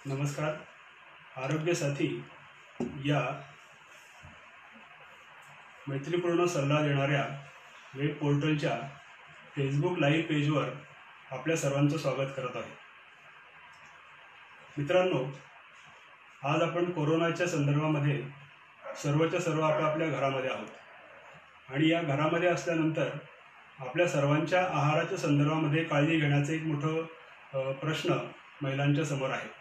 नमस्कार. आरोग्य साथी या मैत्रीपूर्ण सल्ला देणाऱ्या वेब पोर्टलच्या फेसबुक लाईव्ह पेजवर आपल्या सर्वांचं स्वागत करत आहे. मित्रांनो, आज आपण कोरोनाच्या संदर्भामध्ये सर्वच्या सर्व आपल्या घरामध्ये आहोत आणि या घरामध्ये असल्यानंतर आपल्या सर्वांच्या आहाराच्या संदर्भामध्ये काळजी घेण्याचं एक मोठं प्रश्न महिलांच्या समोर आहे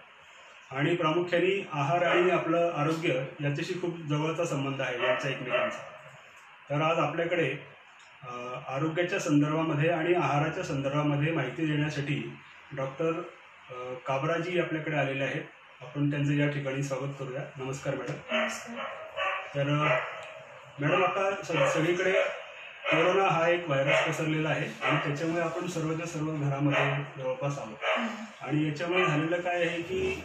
आणि प्रामुख्याने आहार आणि आपलं आरोग्य याच्याशी खूप जवळचा संबंध आहे यांचा एकमेकांचा. तर आज आपल्याकडे आरोग्याच्या संदर्भामध्ये आणि आहाराच्या संदर्भामध्ये माहिती देण्यासाठी डॉक्टर काबराजी आपल्याकडे आलेले आहेत. आपण त्यांचं या ठिकाणी स्वागत करूया. नमस्कार मॅडम. तर मॅडम, आता सगळीकडे कोरोना हा एक व्हायरस पसरलेला आहे आणि त्याच्यामुळे आपण सर्वच्या सर्व घरामध्ये जवळपास आहोत आणि याच्यामुळे झालेलं काय आहे की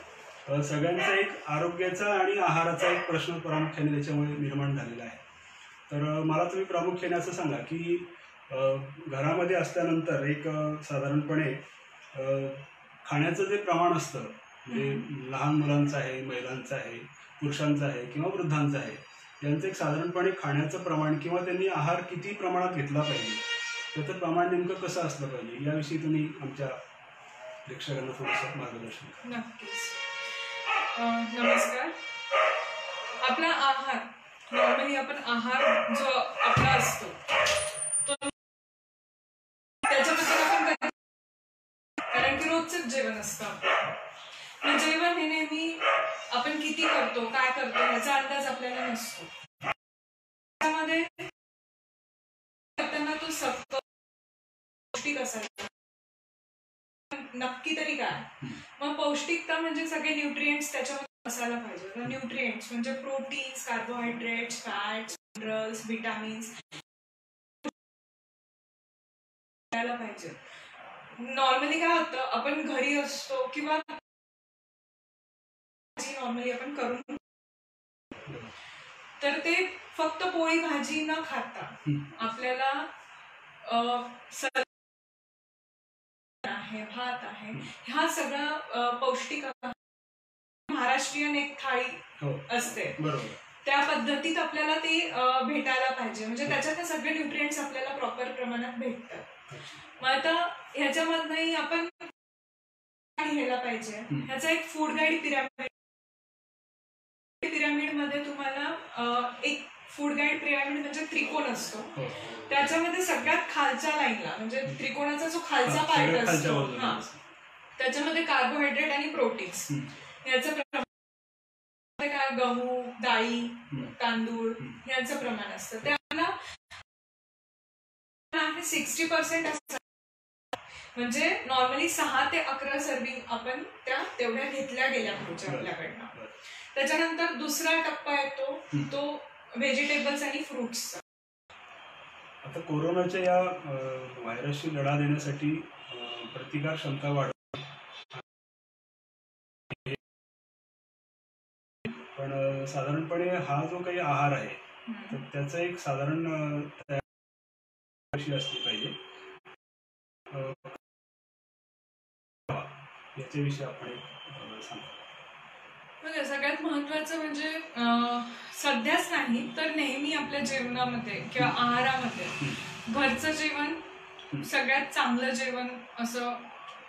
सगळ्यांचा एक आरोग्याचा आणि आहाराचा एक प्रश्न प्रामुख्याने त्याच्यामुळे निर्माण झालेला आहे. तर मला तुम्ही प्रामुख्याने असं सांगा की घरामध्ये असल्यानंतर एक साधारणपणे खाण्याचं जे प्रमाण असतं म्हणजे लहान मुलांचं आहे, महिलांचं आहे, पुरुषांचं आहे किंवा वृद्धांचं आहे, यांचं एक साधारणपणे खाण्याचं प्रमाण किंवा त्यांनी आहार किती प्रमाणात घेतला पाहिजे, त्याचं प्रमाण नेमकं कसं असलं पाहिजे याविषयी तुम्ही आमच्या प्रेक्षकांना थोडंसं मार्गदर्शन करा. नक्कीच. नमस्कार. आपला आहार नॉर्मली आपण आहार जो आपला असतो तो त्याच्याबद्दल आपण कारण की रोजच जेवण असतं. जेवण हे नेहमी आपण किती करतो, काय करतो याचा अंदाज आपल्याला नसतो. त्यामध्ये करताना तो सक्त पौष्टिक असायचा नक्की तरी काय. मग पौष्टिकता म्हणजे सगळे न्यूट्रिएंट्स त्याच्यामध्ये असायला पाहिजे. न्यूट्रिएंट्स म्हणजे proteins, carbohydrates, fats, minerals, vitamins यायला पाहिजे. नॉर्मली काय होतं, आपण घरी असतो किंवा नॉर्मली आपण करून तर ते फक्त पोळी भाजी न खाता आपल्याला आहे, भात आहे, हा सगळा पौष्टिक महाराष्ट्रीयन एक थाळी असते, त्या पद्धतीत आपल्याला ती भेटायला पाहिजे. म्हणजे त्याच्यात सगळे न्यूट्रिएंट्स आपल्याला प्रॉपर प्रमाणात भेटतात. मग आता ह्याच्यामधनही आपण घ्यायला पाहिजे. ह्याचा एक फूड गाईड पिरामिड मध्ये तुम्हाला एक फूड गाईड पिरामिड म्हणजे त्रिकोण असतो. त्याच्यामध्ये सगळ्यात खालच्या लाईनला म्हणजे त्रिकोणाचा जो खालचा पार्ट असतो त्याच्यामध्ये कार्बोहायड्रेट आणि प्रोटीन्स याचं प्रमाण काय, गहू, डाळी, तांदूळ यांचं प्रमाण असतं. त्याला 60% असतं. म्हणजे नॉर्मली 6 ते 11 सर्विंग आपण त्या तेवढ्या घेतल्या गेल्या पाहिजे आपल्याकडनं. त्याच्यानंतर दुसरा टप्पा येतो तो व्हेजिटेबल्स आणि फ्रुट्सचा. आता कोरोनाच्या या व्हायरसशी लढा देण्यासाठी प्रतिकार क्षमता वाढ, पण साधारणपणे हा जो काही आहार आहे तर त्याचं एक साधारण कशी असली पाहिजे याच्याविषयी आपण सांगा. म्हणजे सगळ्यात महत्वाचं म्हणजे सध्याच नाही तर नेहमी आपल्या जेवणामध्ये किंवा आहारामध्ये घरचं जेवण सगळ्यात चांगलं जेवण असं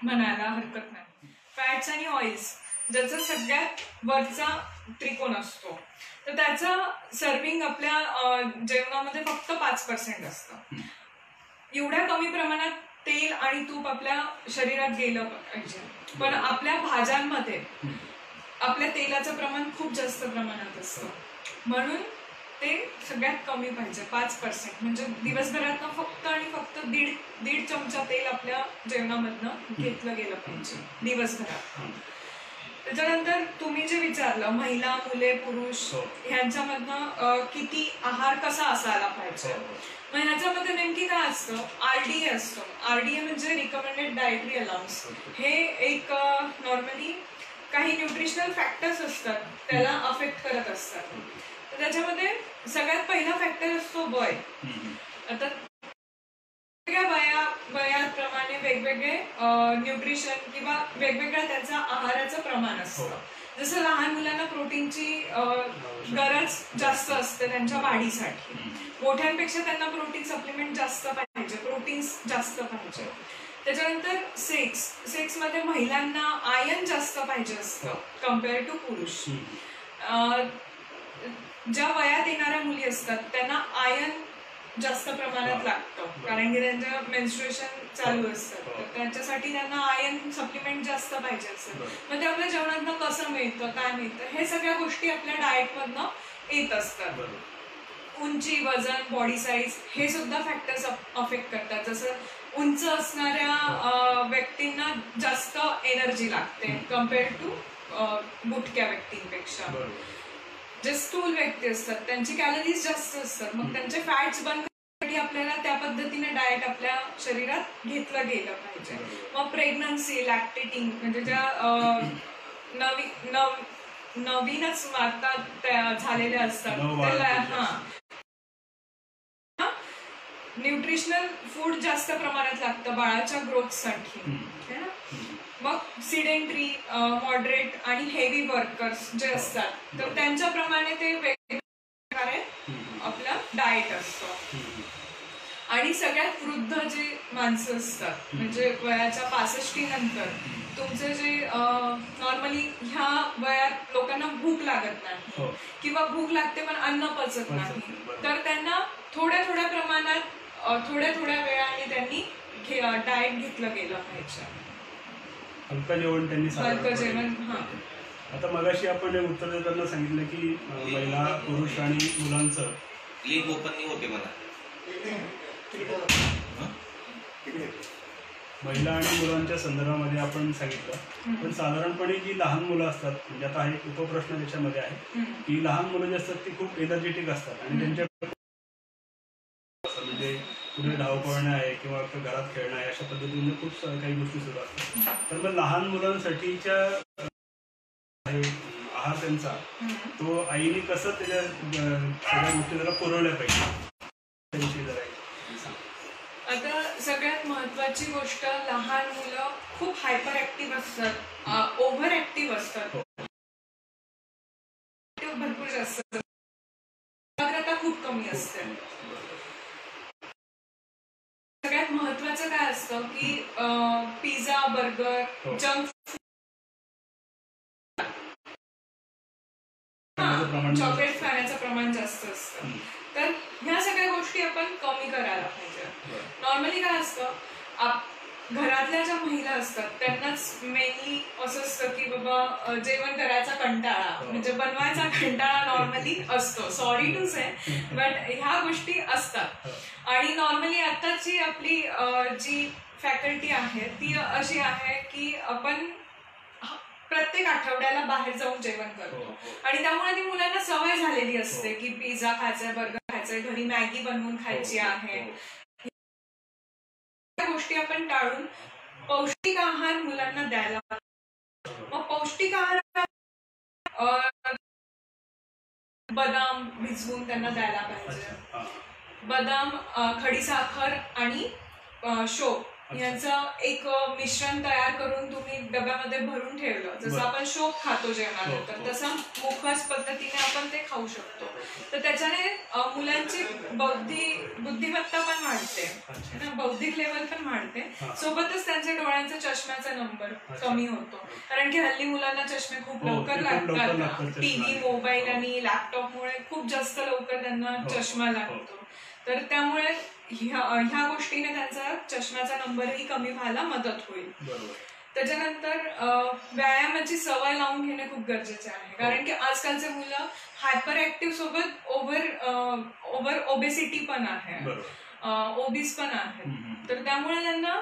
म्हणायला हरकत नाही. फॅट्स आणि ऑइल्स ज्याचा सगळ्यात वरचा त्रिकोण असतो तर त्याचं सर्विंग आपल्या जेवणामध्ये फक्त 5% असतं. एवढ्या कमी प्रमाणात तेल आणि तूप आपल्या शरीरात गेलं पाहिजे. पण आपल्या भाज्यांमध्ये आपल्या तेलाचं प्रमाण खूप जास्त प्रमाणात असतं म्हणून ते सगळ्यात कमी पाहिजे. 5% म्हणजे दिवसभरात फक्त आणि फक्त दीड चमचा तेल आपल्या जेवणामधनं घेतलं गेलं पाहिजे दिवसभरात. त्याच्यानंतर तुम्ही जे विचारलं महिला, मुले, पुरुष ह्यांच्यामधनं किती आहार कसा असायला पाहिजे. मग ह्याच्यामध्ये नेमकी काय असतं, RDA असतं. RDA म्हणजे रिकमेंडेड डायटरी अलाउन्स. हे एक नॉर्मली काही न्यूट्रिशनल फॅक्टर्स असतात त्याला अफेक्ट करत असतात. तर त्याच्यामध्ये सगळ्यात पहिला फॅक्टर असतो वय. आता वयाप्रमाणे वेगवेगळे न्यूट्रिशन किंवा वेगवेगळ्या त्यांचा आहाराचं प्रमाण असतं. जसं लहान मुलांना प्रोटीनची गरज जास्त असते त्यांच्या वाढीसाठी, मोठ्यांपेक्षा त्यांना प्रोटीन सप्लिमेंट जास्त पाहिजे, प्रोटीन्स जास्त पाहिजे. त्याच्यानंतर सेक्समध्ये महिलांना आयर्न जास्त पाहिजे असतं कम्पेअर टू पुरुष. ज्या वयात येणाऱ्या मुली असतात त्यांना आयर्न जास्त प्रमाणात लागतं, कारण की त्यांचं मेन्स्ट्रुएशन चालू असतं, तर त्याच्यासाठी त्यांना आयर्न सप्लिमेंट जास्त पाहिजे असतं. मग ते आपल्या जेवणातनं कसं मिळतं, काय मिळतं, हे सगळ्या गोष्टी आपल्या डाएटमधनं येत असतात. उंची, वजन, बॉडी साईज हे सुद्धा फॅक्टर्स अफेक्ट करतात. जसं उंच असणाऱ्या व्यक्तींना जास्त एनर्जी लागते कम्पेअर टू बुटक्या व्यक्तींपेक्षा. जे स्थूल व्यक्ती असतात त्यांची कॅलरीज जास्त असतात, मग त्यांचे फॅट्स बर्न करण्यासाठी आपल्याला त्या पद्धतीने डाएट आपल्या शरीरात घेतलं गेलं पाहिजे. मग प्रेग्नन्सी, लॅक्टेटिंग म्हणजे ज्या नवीनच आता झालेल्या असतात, न्यूट्रिशनल फूड जास्त प्रमाणात लागतं बाळाच्या ग्रोथसाठी. मग सिडेंटरी, मॉडरेट आणि हेवी वर्कर्स जे असतात तर त्यांच्याप्रमाणे ते वेगवेगळे आपला डाएट असतो. आणि सगळ्यात वृद्ध जे माणसं असतात म्हणजे वयाच्या 65 नंतर तुमचे जे नॉर्मली ह्या वयात लोकांना भूक लागत नाही किंवा भूक लागते पण अन्न पचत नाही, तर त्यांना थोड्या थोड्या प्रमाणात थोड्या वेळाने त्यांनी डाएट घेतलं गेलं पाहिजे. हलकं जेवण त्यांनी हलकं जेवण. आता मगाशी आपण उत्तर देताना सांगितलं की महिला, पुरुष आणि मुलांचं लिंक ओपन नाही होते मला. महिला आणि मुलांच्या संदर्भामध्ये आपण सांगितलं, पण साधारणपणे जी लहान मुलं असतात म्हणजे आता एक उपप्रश्न त्याच्यामध्ये आहे की लहान मुलं जी असतात ती खूप एनर्जेटिक असतात आणि त्यांच्या म्हणजे पुढे धावपळणं आहे किंवा घरात खेळणं आहे अशा पद्धतीने खूप काही गोष्टी सुरू असतात. तर मग लहान मुलांसाठीच्या आहार त्यांचा तो आईने कसं त्याच्या सगळ्या गोष्टी त्याला पुरवल्या पाहिजे त्याविषयी जरा आता सगळ्यात महत्वाची गोष्ट, लहान मुलं खूप हायपर ऍक्टिव्ह असतात, ओव्हर ऍक्टिव्ह असतात, भरपूर जास्त, एकाग्रता खूप कमी असते. सगळ्यात महत्वाचं काय असतं की pizza, burger, junk food, chocolate खाण्याचं प्रमाण जास्त असतं. तर ह्या सगळ्या गोष्टी आपण कमी करायला पाहिजे. नॉर्मली काय असतं, घरातल्या ज्या महिला असतात त्यांनाच मेनली असं असतं की बाबा जेवण करायचा कंटाळा, म्हणजे बनवायचा कंटाळा नॉर्मली असतो, सॉरी टू से, बट ह्या गोष्टी असतात. आणि नॉर्मली आताची आपली जी फॅकल्टी आहे ती अशी आहे की आपण प्रत्येक आठवड्याला बाहेर जाऊन जेवण करतो आणि त्यामुळे ती मुलांना सवय झालेली असते की पिझ्झा खायचाय, बर्गर खायचंय, घरी मॅगी बनवून खायची आहे. गोष्टी आपण टाळून पौष्टिक आहार मुलांना द्यायला. मग पौष्टिक आहार बदाम भिजवून त्यांना द्यायला पाहिजे. बदाम, खडीसाखर आणि शोप यांचं एक मिश्रण तयार करून तुम्ही डब्यामध्ये भरून ठेवलं, जसं आपण शोप खातो जेवणानंतर तसं मुखवास पद्धतीने आपण ते खाऊ शकतो. तर त्याच्याने मुलांची बुद्धिमत्ता पण वाढते, बौद्धिक लेवल पण वाढते, सोबतच त्यांच्या डोळ्यांचा चष्म्याचा नंबर कमी होतो. कारण की हल्ली मुलांना चष्मे खूप लवकर लागतात, टीव्ही, मोबाईल आणि लॅपटॉपमुळे खूप जास्त लवकर त्यांना चष्मा लागतो. तर त्यामुळे ह्या गोष्टीने त्यांचा चष्म्याचा नंबरही कमी व्हायला मदत होईल. त्याच्यानंतर व्यायामाची सवय लावून घेणे खूप गरजेचे आहे, कारण की आजकालचे मुलं हायपर ऍक्टिव्ह सोबत ओव्हर ओबेसिटी पण आहे, ओबीस पण आहे. तर त्यामुळे त्यांना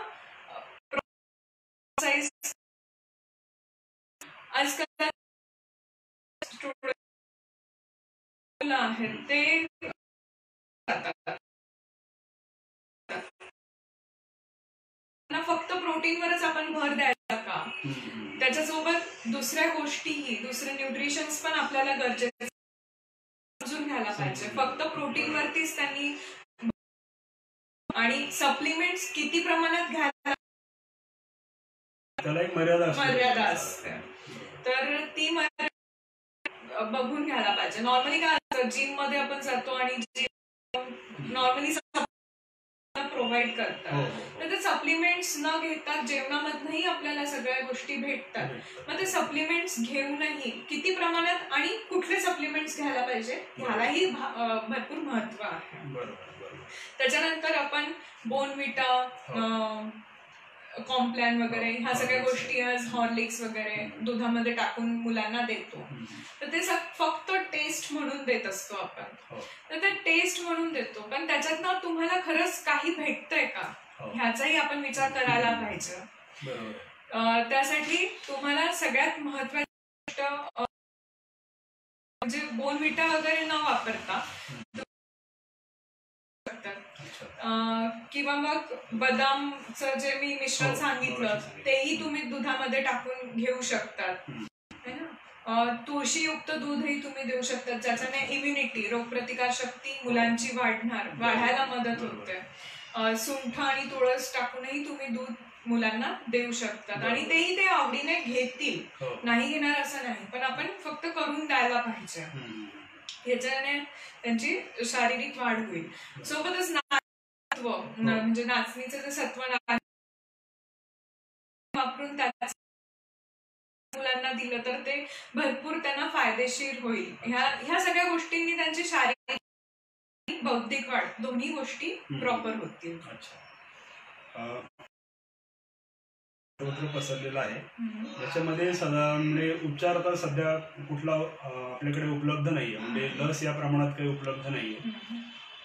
आजकाल आहेत ते फक्त प्रोटीनवरच आपण भर द्यायचा का, त्याच्यासोबत दुसऱ्या गोष्टीही, दुसरे न्यूट्रिशन्स पण आपल्याला गरजेचे समजून घ्यायला पाहिजे. फक्त प्रोटीनवरतीच त्यांनी आणि सप्लिमेंट्स किती प्रमाणात घ्यायला त्याला एक मर्यादा असते. तर ती बघून घ्यायला पाहिजे. नॉर्मली काय असतं, जिम मध्ये आपण जातो आणि नॉर्मली प्रोव्हाइड करतात, तर ते सप्लिमेंट्स न घेता जेवणामधनही आपल्याला सगळ्या गोष्टी भेटतात. मग ते सप्लिमेंट्स घेऊनही किती प्रमाणात आणि कुठले सप्लिमेंट्स घ्यायला पाहिजे ह्यालाही भरपूर महत्व आहे. त्याच्यानंतर आपण बोर्नव्हिटा, कॉम्प्लॅन वगैरे ह्या सगळ्या गोष्टी आज हॉर्लिक्स वगैरे दुधामध्ये टाकून मुलांना देतो. तर ते फक्त टेस्ट म्हणून देत असतो आपण. तर ते टेस्ट म्हणून देतो, पण त्याच्यातनं तुम्हाला खरंच काही भेटतंय का ह्याचाही आपण विचार करायला पाहिजे. त्यासाठी तुम्हाला सगळ्यात महत्वाची गोष्ट म्हणजे बोर्नव्हिटा वगैरे न वापरता किंवा मग बदामचं जे मी मिश्रण सांगितलं तेही तुम्ही दुधामध्ये टाकून घेऊ शकतात. तुळशीयुक्त दूधही तुम्ही देऊ शकतात, ज्याच्याने इम्युनिटी रोगप्रतिकार शक्ती मुलांची वाढायला मदत होते. सुंठ आणि तुळस टाकूनही तुम्ही दूध मुलांना देऊ शकतात आणि तेही ते आवडीने घेतील, नाही घेणार असं नाही, पण आपण फक्त करून द्यायला पाहिजे. याच्याने त्यांची शारीरिक वाढ होईल. सोबतच म्हणजे नाचणीचं जे सत्व वापरून मुलांना दिलं तर ते भरपूर त्यांना फायदेशीर होईल. ह्या सगळ्या गोष्टींनी त्यांची शारीरिक बौद्धिक वाढ दोन्ही गोष्टी प्रॉपर होतील. पसरलेला आहे याच्यामध्ये म्हणजे उपचार आता सध्या कुठला आपल्याकडे उपलब्ध नाहीये, म्हणजे लस या प्रमाणात काही उपलब्ध नाहीये.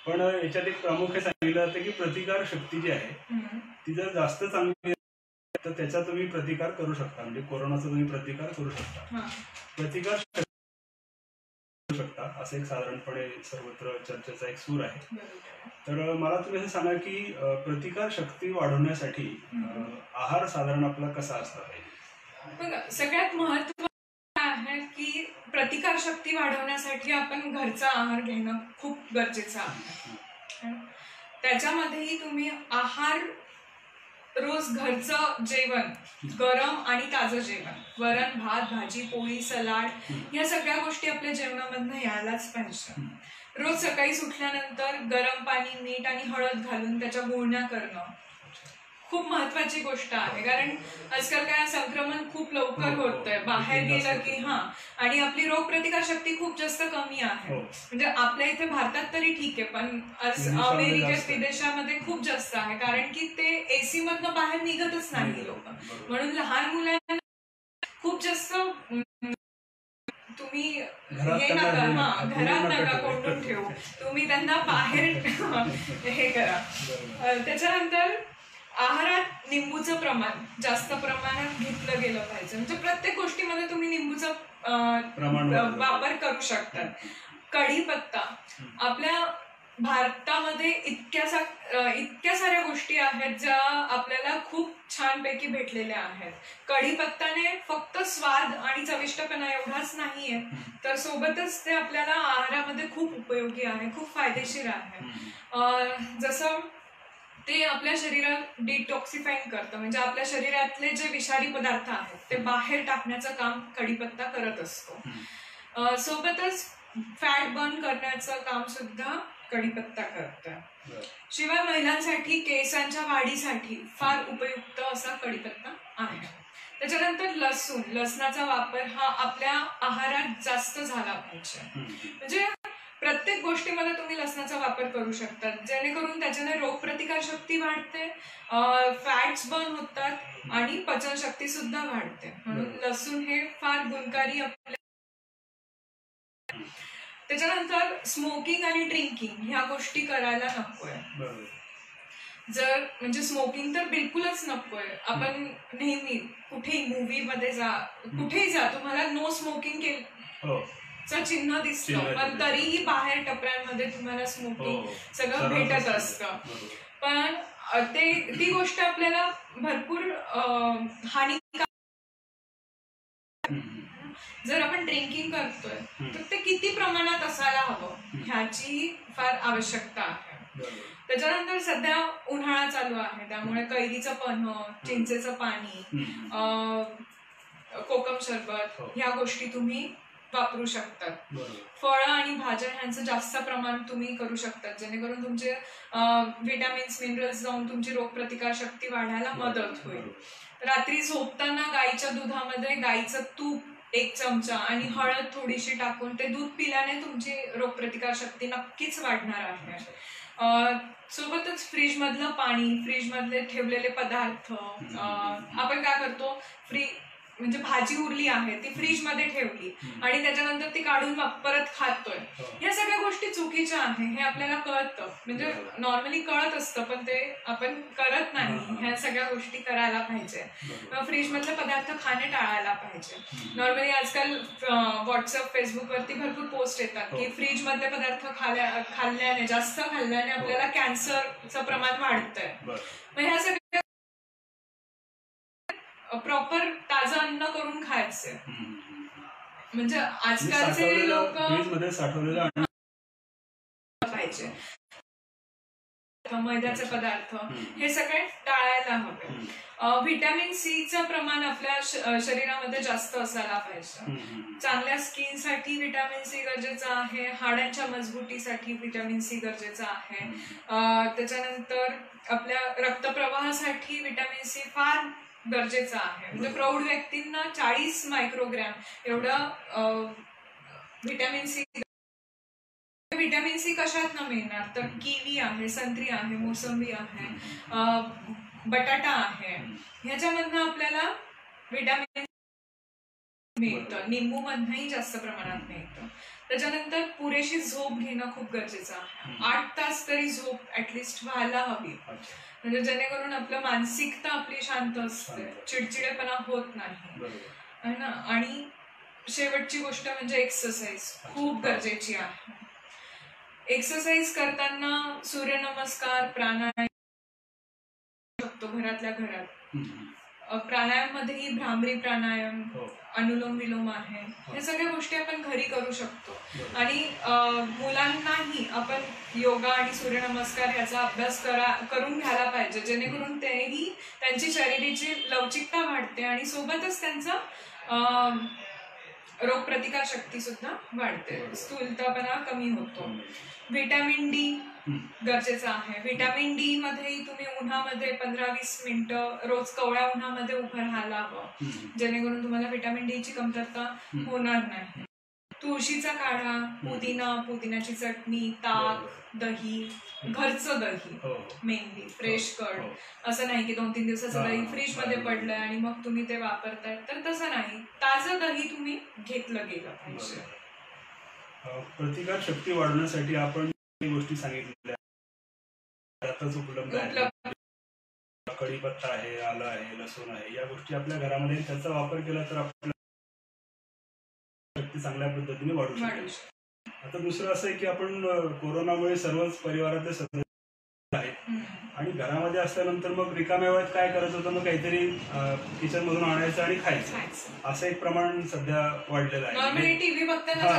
पण याच्यात एक प्रामुख्याने सांगितलं जातं की प्रतिकार शक्ती जी आहे ती जर जास्त चांगली तर त्याचा तुम्ही प्रतिकार करू शकता, म्हणजे कोरोनाचा तुम्ही प्रतिकार करू शकता. प्रतिकार करू शकता असं एक साधारणपणे सर्वत्र चर्चेचा एक सूर आहे. तर मला तुम्ही असं सांगा की प्रतिकार शक्ती वाढवण्यासाठी आहार साधारण आपला कसा असला पाहिजे? सगळ्यात महत्त्वाचं आहे की प्रतिकार शक्ती वाढवण्यासाठी आपण घरचा आहार घेणं खूप गरजेचं आहे. त्याच्यामध्येही तुम्ही आहार रोज घरचं जेवण, गरम आणि ताजं जेवण, वरण भात भाजी पोळी सलाड ह्या सगळ्या गोष्टी आपल्या जेवणामधनं यायलाच पाहिजे. रोज सकाळी सुटल्यानंतर गरम पाणी मीठ आणि हळद घालून त्याच्या गुळण्या करणं खूप महत्वाची गोष्ट आहे. कारण आजकाल काय संक्रमण खूप लवकर होतंय बाहेर गेलं की आणि आपली रोगप्रतिकार शक्ती खूप जास्त कमी आहे. म्हणजे आपल्या इथे भारतात तरी ठीक आहे, पण अमेरिकेत विदेशामध्ये खूप जास्त आहे, कारण की ते एसी मधनं बाहेर निघतच नाही लोक. म्हणून लहान मुलांना खूप जास्त तुम्ही हे नका घरात नका कोंडून ठेवू, तुम्ही त्यांना बाहेर हे करा. त्याच्यानंतर आहारात निंबूचं प्रमाण जास्त प्रमाणात घेतलं गेलं पाहिजे. म्हणजे प्रत्येक गोष्टीमध्ये तुम्ही निंबूचा वापर करू शकता. कढीपत्ता आपल्या भारतामध्ये इतक्या साऱ्या गोष्टी आहेत ज्या आपल्याला खूप छानपैकी भेटलेल्या आहेत. कढीपत्ताने फक्त स्वाद आणि चविष्टपणा एवढाच नाहीये, तर सोबतच ते आपल्याला आहारामध्ये खूप उपयोगी आहे, खूप फायदेशीर आहे. जसं ते आपल्या शरीरात डिटॉक्सिफाईंग करतं, म्हणजे आपल्या शरीरातले जे विषारी पदार्थ आहेत ते बाहेर टाकण्याचं काम कढीपत्ता करत असतो. सोबतच फॅट बर्न करण्याचं काम सुद्धा कढीपत्ता करतं. शिवाय महिलांसाठी केसांच्या वाढीसाठी फार उपयुक्त असा कढीपत्ता आहे. त्याच्यानंतर लसणाचा वापर हा आपल्या आहारात जास्त झाला पाहिजे. म्हणजे प्रत्येक गोष्टीमध्ये तुम्ही लसणाचा वापर करू शकता, जेणेकरून त्याच्याने रोगप्रतिकार शक्ती वाढते, फॅट्स बर्न होतात आणि पचनशक्ती सुद्धा वाढते. म्हणून लसूण हे फार गुणकारी आपल्या. त्याच्यानंतर स्मोकिंग आणि ड्रिंकिंग ह्या गोष्टी करायला नकोय. जर म्हणजे स्मोकिंग तर बिलकुलच नकोय. आपण नेहमी कुठेही मूवी मध्ये जा, कुठेही जा, तुम्हाला नो स्मोकिंग चं चिन्ह दिसतं, पण तरीही बाहेर टपऱ्यांमध्ये तुम्हाला स्मोकिंग सगळं भेटत असतं. पण ती गोष्ट आपल्याला भरपूर हानिकारक. जर आपण ड्रिंकिंग करतोय तर ते किती प्रमाणात असायला हवं ह्याची फार आवश्यकता आहे. बरोबर. त्याच्यानंतर सध्या उन्हाळा चालू आहे, त्यामुळे कैरीचं पन्ह, चिंचेचं पाणी, कोकम सरबत हो. ह्या गोष्टी तुम्ही वापरू शकतात. बरोबर. फळं आणि भाज्या ह्यांचं जास्त प्रमाण तुम्ही करू शकतात, जेणेकरून तुमचे विटॅमिन्स मिनरल्स जाऊन तुमची रोगप्रतिकार शक्ती वाढायला मदत होईल. रात्री झोपताना गाईच्या दुधामध्ये गाईचं तूप 1 चमचा आणि हळद थोडीशी टाकून ते दूध पिल्याने तुमची रोगप्रतिकार शक्ती नक्कीच वाढणार आहे. सोबतच फ्रीज मधलं पाणी, फ्रीज मधले ठेवलेले पदार्थ, आपण काय करतो, म्हणजे भाजी उरली आहे ती फ्रीज मध्ये ठेवली आणि त्याच्यानंतर ती काढून परत खातोय, या सगळ्या गोष्टी चुकीच्या आहे. हे आपल्याला कळतं, म्हणजे नॉर्मली कळत असतं, पण ते आपण करत नाही. ह्या सगळ्या गोष्टी करायला पाहिजे. फ्रीज मधले पदार्थ खाणे टाळायला पाहिजे. नॉर्मली आजकाल व्हॉट्सअप, फेसबुक वरती भरपूर पोस्ट येतात की फ्रीज मधले पदार्थ खाल्ल्याने, जास्त खाल्ल्याने आपल्याला कॅन्सरचं प्रमाण वाढतंय. मग ह्या सगळ्या प्रॉपर ताजं अन्न करून खायचं. म्हणजे आजकालचे लोक पाहिजे मैद्याचे पदार्थ हे सगळे टाळायला हवे. व्हिटॅमिन सीचं प्रमाण आपल्या शरीरामध्ये जास्त असायला पाहिजे. चांगल्या स्किनसाठी व्हिटॅमिन सी गरजेचं आहे. हाडांच्या मजबूतीसाठी व्हिटॅमिन सी गरजेचं आहे. त्याच्यानंतर आपल्या रक्तप्रवाहासाठी व्हिटॅमिन सी फार गरजेचं आहे. म्हणजे प्रौढ व्यक्तींना 40 मायक्रोग्रॅम एवढं व्हिटॅमिन सी. व्हिटॅमिन सी कशात न मिळणार तर किवी आहे, संत्री आहे, मोसंबी आहे, बटाटा आहे, ह्याच्यामधनं आपल्याला व्हिटॅमिन मिळतं. निंबू मधनही जास्त प्रमाणात मिळतं. त्याच्यानंतर पुरेशी झोप घेणं खूप गरजेचं आहे. 8 तास तरी झोप ऍटलिस्ट व्हायला हवी, म्हणजे जेणेकरून आपलं मानसिकता आपली शांत असते, चिडचिडेपणा होत नाही, है ना. आणि शेवटची गोष्ट म्हणजे एक्सरसाइज खूप गरजेची आहे. एक्सरसाइज करताना सूर्यनमस्कार, प्राणायाम शकतो घरातल्या घरात. प्राणायाम मध्येही भ्रामरी प्राणायाम, अनुलोम विलोम आहे, हे सगळ्या गोष्टी आपण घरी करू शकतो. आणि मुलांनाही आपण योगा आणि सूर्यनमस्कार याचा अभ्यास करून घ्यायला पाहिजे, जेणेकरून तेही त्यांची शरीराची लवचिकता वाढते आणि सोबतच त्यांचा रोगप्रतिकार शक्ती सुद्धा वाढते, स्थूलतापणा कमी होतो. व्हिटॅमिन डी गरजेचं आहे. व्हिटॅमिन डी मध्येही तुम्ही उन्हामध्ये 15-20 मिनिटं रोज कवळ्या उन्हामध्ये उभं राहायला हवं, जेणेकरून तुम्हाला व्हिटॅमिन डी ची कमतरता होणार नाही. तुळशीचा काढा, पुदिनाची चटणी, ताक, दही, घरचं दही मेनली, फ्रेश कर्ड. असं नाही की 2-3 दिवसाचं दही फ्रीज मध्ये पडलंय आणि मग तुम्ही ते वापरताय, तर तसं नाही. ताजं दही तुम्ही घेतलं गेलं पाहिजे. प्रतिकार शक्ती वाढवण्यासाठी आपण गोष्टी सांगितलेल्या आताच उपलब्ध आहेत. कढीपत्ता आहे, आलं आहे, लसूण आहे, या गोष्टी आपल्या घरामध्ये त्याचा वापर केला तर आपल्या शक्ती चांगल्या पद्धतीने वाढू शकते. आता दुसरं असं आहे की आपण कोरोनामुळे सर्वच परिवारातले सदस्य आहेत आणि घरामध्ये असल्यानंतर मग रिकाम्या वेळात काय करायचं होतं, मग काहीतरी किचन मधून आणायचं आणि खायचं, असं एक प्रमाण सध्या वाढलेलं आहे. टीव्ही बघताना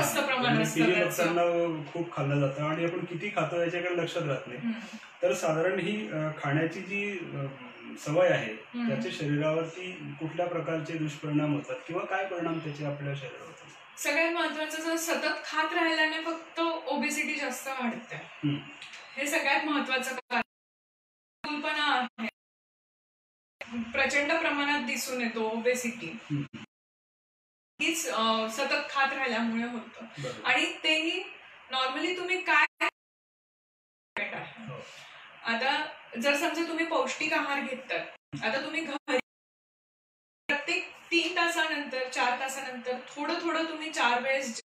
खूप खाल्लं जातं आणि आपण किती खातो याच्याकडे लक्षात राहत नाही. तर साधारण ही खाण्याची जी सवय आहे त्याच्या शरीरावरती कुठल्या प्रकारचे दुष्परिणाम होतात किंवा काय परिणाम त्याचे आपल्या शरीरावर होतात? सगळ्यात महत्वाचं, जर सतत खात राहिल्याने फक्त ओबेसिटी जास्त वाढते, हे सगळ्यात महत्वाचं कारण. स्थूलपणा आहे, प्रचंड प्रमाणात दिसून येतो ओबेसिटी, हीच सतत खात राहिल्यामुळे होतं. आणि तेही नॉर्मली तुम्ही काय, आता जर समजा तुम्ही पौष्टिक आहार घेतात, आता तुम्ही घरी प्रत्येक 3 तासानंतर 4 तासानंतर थोडं थोडं तुम्ही 4 वेळेस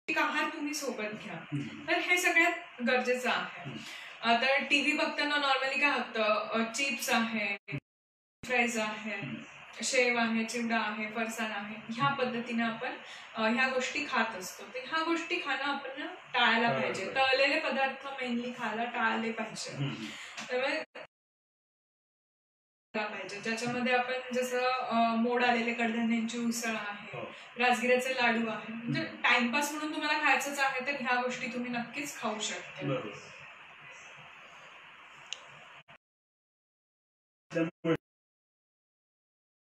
आहार तुम्ही सोबत घ्या, तर हे सगळ्यात गरजेचं आहे. आता टीव्ही बघताना नॉर्मली काय होतं, चिप्स आहे, फ्राईज आहे, शेव आहे, चिवडा आहे, फरसाण आहे, ह्या पद्धतीने आपण ह्या गोष्टी खात असतो. तर ह्या गोष्टी खाणं आपण टाळायला पाहिजे. तळलेले पदार्थ मेनली खायला टाळले पाहिजे. त्यामुळे पाहिजे, ज्याच्यामध्ये आपण जसं मोड आलेले कडधान्यांची उसळ आहे, हो. राजगिऱ्याचे लाडू आहे. म्हणजे टाइमपास म्हणून तुम्हाला खायचंच आहे तर ह्या गोष्टी तुम्ही नक्कीच खाऊ शकता. बरोबर. त्यामुळे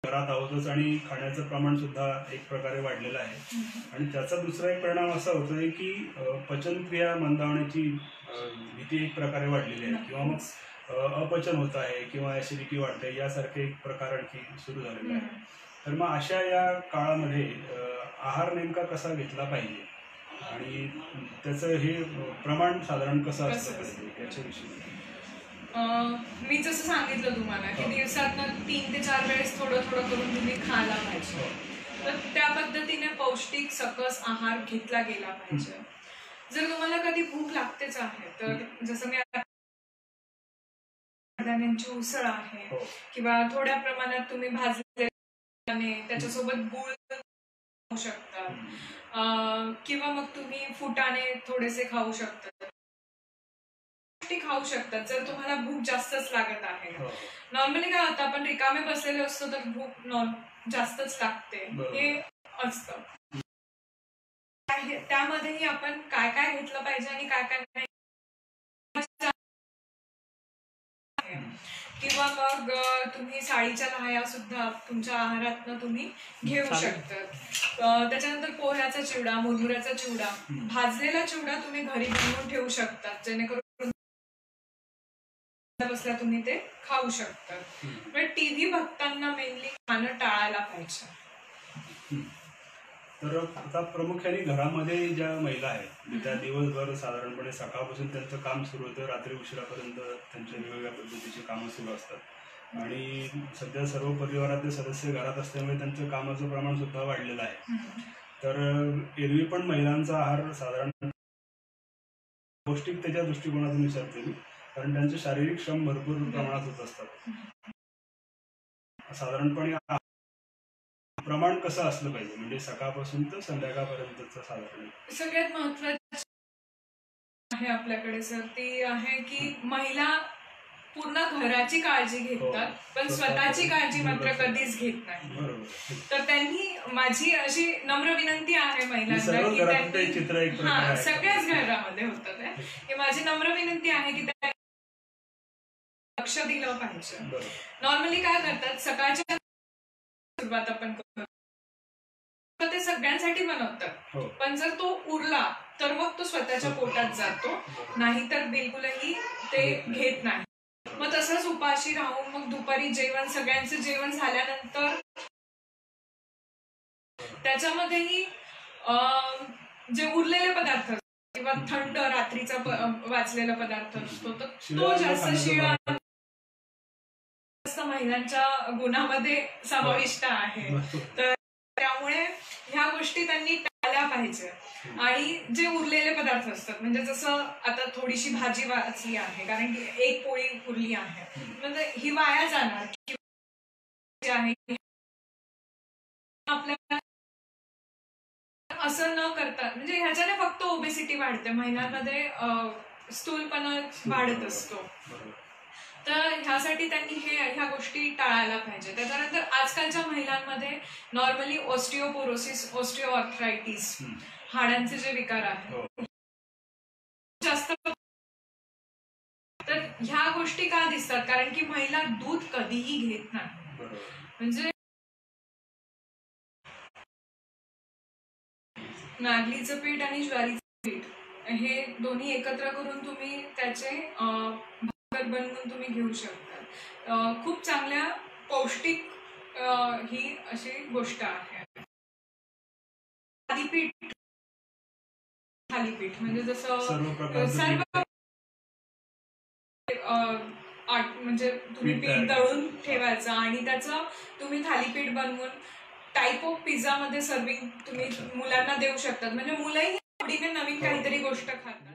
घरात आहोतच आणि खाण्याचं प्रमाण सुद्धा एक प्रकारे वाढलेलं आहे. आणि त्याचा दुसरा एक परिणाम असा होतोय की पचनक्रिया मंदावण्याची भीती एक प्रकारे वाढलेली आहे, किंवा मग अपचन होत आहे किंवा ऍसिडिटी वाढते, यासारखे एक प्रकार आणखी सुरू झालेले आहे. तर मग अशा या काळामध्ये आहार नेमका कसा घेतला पाहिजे आणि त्याचं हे प्रमाण साधारण कसं असलं पाहिजे याच्याविषयी. मी जसं सांगितलं तुम्हाला की दिवसातनं 3 ते 4 वेळेस थोडं थोडं करून तुम्ही खायला पाहिजे. तर त्या पद्धतीने पौष्टिक सकस आहार घेतला गेला पाहिजे. जर तुम्हाला कधी भूक लागतेच आहे तर जसं मी कडधान्यांची उसळ आहे किंवा थोड्या प्रमाणात तुम्ही भाजलेले त्याच्यासोबत गूळ खाऊ शकता, किंवा मग तुम्ही फुटाणे थोडेसे खाऊ शकता, खाऊ शकतात जर तुम्हाला भूक जास्तच लागत आहे. नॉर्मली काय होतं, आपण रिकामे बसलेले असतो तर भूक जास्तच लागते, हे असतं. त्यामध्येही आपण काय काय घेतलं पाहिजे आणि काय काय नाही, किंवा मग तुम्ही साळीच्या लाह्या सुद्धा तुमच्या आहारातनं तुम्ही घेऊ शकता. त्याच्यानंतर पोह्याचा चिवडा, मुरमुऱ्याचा चिवडा, भाजलेला चिवडा तुम्ही घरी बनवून ठेवू शकता, जेणेकरून बसल्या तुम्ही ते खाऊ शकता. पण टीव्ही बघताना मेनली खाणं टाळायला पाहिजे. तर आता प्रामुख्याने घरामध्ये ज्या महिला आहेत त्या दिवसभर साधारणपणे सकाळपासून त्यांचं काम सुरू होतं, रात्री उशिरापर्यंत त्यांच्या वेगवेगळ्या पद्धतीची कामं सुरू असतात. आणि सध्या सर्व परिवारातले सदस्य घरात असल्यामुळे त्यांचं कामाचं प्रमाण सुद्धा वाढलेलं आहे. तर एरवी पण महिलांचा आहार साधारण पौष्टिकतेच्या दृष्टिकोनातून विचारते मी, कारण त्यांचे शारीरिक श्रम भरपूर प्रमाणात होत असतात. साधारणपणे प्रमाण कसं असलं पाहिजे, म्हणजे सकाळपासून तर संध्याकाळपर्यंतचं साधारण. सगळ्यात महत्वाचं आहे आपल्याकडे सर ती आहे की महिला पूर्ण घराची काळजी घेतात पण स्वतःची काळजी मात्र कधीच घेत नाही. तर त्यांनी माझी अशी नम्र विनंती आहे महिलांना की त्यांनी सगळ्याच घरामध्ये होतं की माझी नम्र विनंती आहे की त्यांनी लक्ष दिलं पाहिजे. नॉर्मली काय करतात, सकाळच्या सुरुवात आपण करतो ते सगळ्यांसाठी बनवतात, पण जर तो उरला तर मग तो स्वतःच्या पोटात जातो, नाहीतर बिलकुलही ते घेत नाही. मग तसंच उपाशी राहून मग दुपारी जेवण, सगळ्यांचं जेवण झाल्यानंतर त्याच्यामध्येही जे उरलेले पदार्थ किंवा थंड रात्रीचा वाचलेला पदार्थ असतो तर तो जास्त शिळा महिलांच्या गुणामध्ये समाविष्ट आहे. तर त्यामुळे ह्या गोष्टी त्यांनी टाळल्या पाहिजे. आणि जे उरलेले पदार्थ असतात, म्हणजे जसं आता थोडीशी भाजी वाचली आहे कारण की एक पोळी उरली आहे, म्हणजे ही वाया जाणार आहे, आपल्याला असं न करता, म्हणजे ह्याच्याने फक्त ओबेसिटी वाढते, महिलांमध्ये स्थूलपणा वाढत असतो. तर ह्यासाठी त्यांनी ह्या गोष्टी टाळायला पाहिजे. त्याच्यानंतर आजकालच्या महिलांमध्ये नॉर्मली ऑस्टिओपोरोसिस, ऑस्टिओआर्थरायटिस, हाडांचे जे विकार आहेत जास्त, तर ह्या गोष्टी का दिसतात, कारण की महिला दूध कधीही घेत नाही. म्हणजे नागलीचं पीठ आणि ज्वारीचं पीठ हे दोन्ही एकत्र करून तुम्ही त्याचे बनवून तुम्ही घेऊ शकता. खूप चांगल्या पौष्टिक ही अशी गोष्ट आहे. थालीपीठ म्हणजे जसं सर्व म्हणजे तुम्ही पीठ दळून ठेवायचं आणि त्याचं तुम्ही थालीपीठ बनवून टाइप ऑफ पिझ्झा मध्ये सर्विंग तुम्ही मुलांना देऊ शकतात. म्हणजे मुलंही आवडीने नवीन काहीतरी गोष्ट खातात.